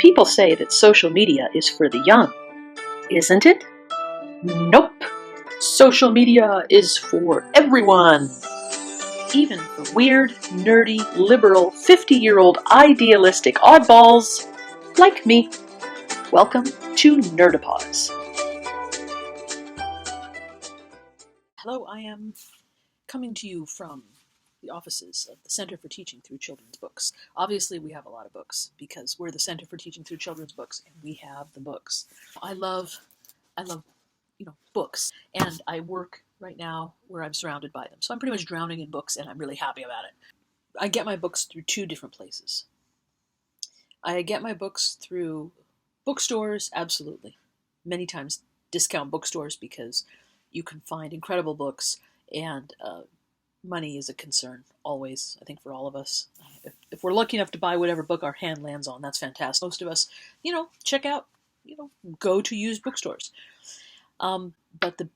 People say that social media is for the young. Isn't it? Nope. Social media is for everyone. Even for weird, nerdy, liberal, 50-year-old idealistic oddballs like me. Welcome to Nerdopause. Hello, I am coming to you from the offices of the Center for Teaching Through Children's Books. Obviously, we have a lot of books because we're the Center for Teaching Through Children's Books, and we have the books. I love books, and I work right now where I'm surrounded by them. So I'm pretty much drowning in books, and I'm really happy about it. I get my books through two different places. I get my books through bookstores, absolutely. Many times discount bookstores because you can find incredible books, and money is a concern, always, I think, for all of us. If we're lucky enough to buy whatever book our hand lands on, that's fantastic. Most of us, check out, go to used bookstores. But the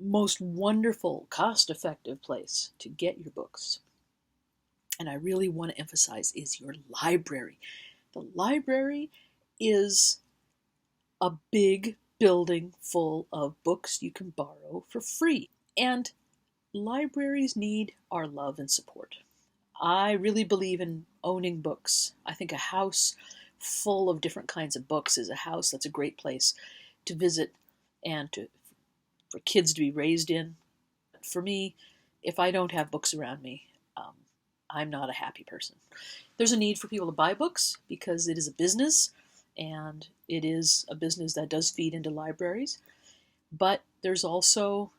most wonderful, cost-effective place to get your books, and I really want to emphasize, is your library. The library is a big building full of books you can borrow for free. And libraries need our love and support. I really believe in owning books. I think a house full of different kinds of books is a house that's a great place to visit and for kids to be raised in. For me, if I don't have books around me, I'm not a happy person. There's a need for people to buy books because it is a business, and it is a business that does feed into libraries. But there's also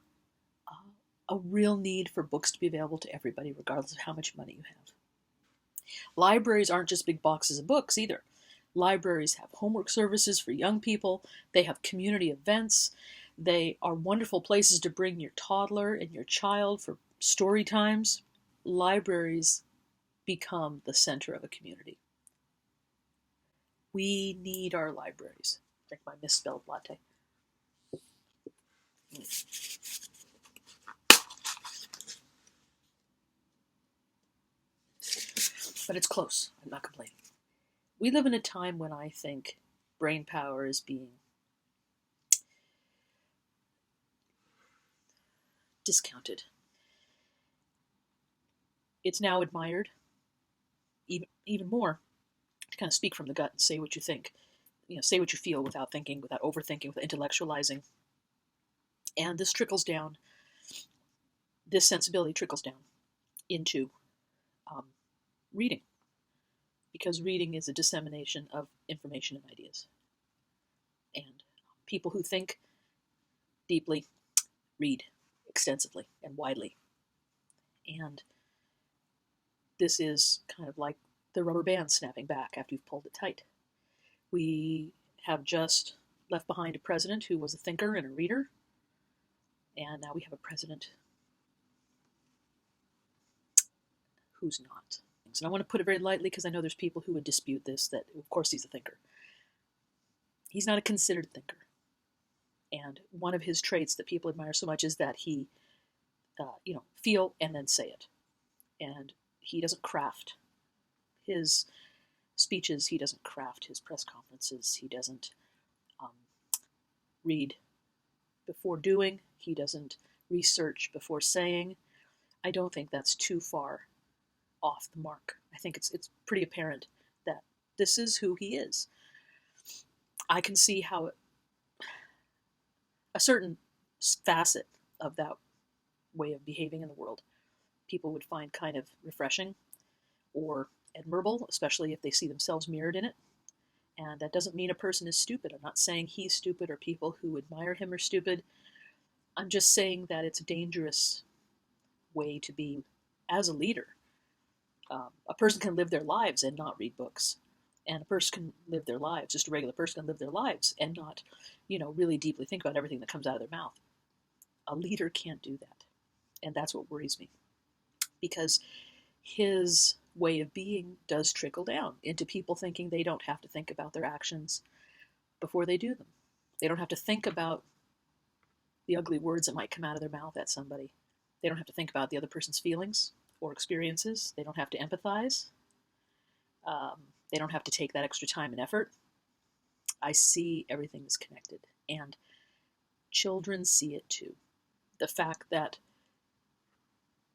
a real need for books to be available to everybody, regardless of how much money you have. Libraries aren't just big boxes of books either. Libraries have homework services for young people. They have community events. They are wonderful places to bring your toddler and your child for story times. Libraries become the center of a community. We need our libraries. Drink my misspelled latte. But it's close. I'm not complaining. We live in a time when I think brain power is being discounted. It's now admired even more to kind of speak from the gut and say what you think. Say what you feel without thinking, without overthinking, without intellectualizing. And this trickles down, this sensibility trickles down into reading. Because reading is a dissemination of information and ideas. And people who think deeply read extensively and widely. And this is kind of like the rubber band snapping back after you've pulled it tight. We have just left behind a president who was a thinker and a reader, and now we have a president who's not. And I want to put it very lightly because I know there's people who would dispute this, that of course he's a thinker. He's not a considered thinker. And one of his traits that people admire so much is that he, feel and then say it. And he doesn't craft his speeches. He doesn't craft his press conferences. He doesn't read before doing. He doesn't research before saying. I don't think that's too far off the mark. I think it's pretty apparent that this is who he is. I can see how a certain facet of that way of behaving in the world people would find kind of refreshing or admirable, especially if they see themselves mirrored in it. And that doesn't mean a person is stupid. I'm not saying he's stupid or people who admire him are stupid. I'm just saying that it's a dangerous way to be as a leader. A person can live their lives and not read books. And a person can live their lives, just a regular person can live their lives and not, really deeply think about everything that comes out of their mouth. A leader can't do that. And that's what worries me. Because his way of being does trickle down into people thinking they don't have to think about their actions before they do them. They don't have to think about the ugly words that might come out of their mouth at somebody. They don't have to think about the other person's feelings or experiences. They don't have to empathize. They don't have to take that extra time and effort. I see everything is connected, and children see it too. The fact that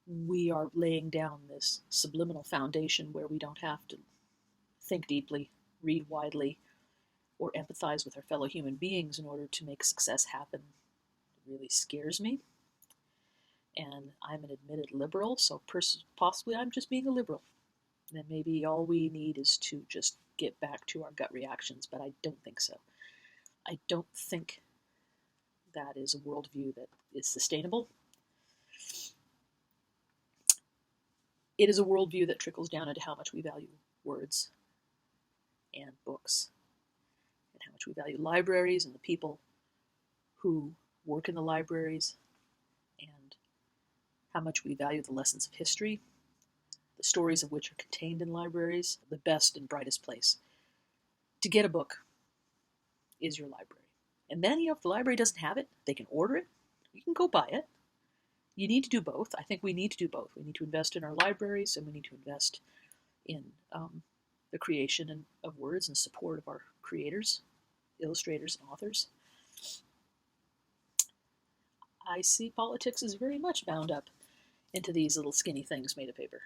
we are laying down this subliminal foundation where we don't have to think deeply, read widely, or empathize with our fellow human beings in order to make success happen really scares me. And I'm an admitted liberal, so possibly I'm just being a liberal. And maybe all we need is to just get back to our gut reactions, but I don't think so. I don't think that is a worldview that is sustainable. It is a worldview that trickles down into how much we value words and books, and how much we value libraries and the people who work in the libraries, and how much we value the lessons of history, the stories of which are contained in libraries. The best and brightest place to get a book is your library. And then, if the library doesn't have it, they can order it. You can go buy it. You need to do both. I think we need to do both. We need to invest in our libraries, and we need to invest in the creation of words and support of our creators, illustrators, and authors. I see politics as very much bound up into these little skinny things made of paper.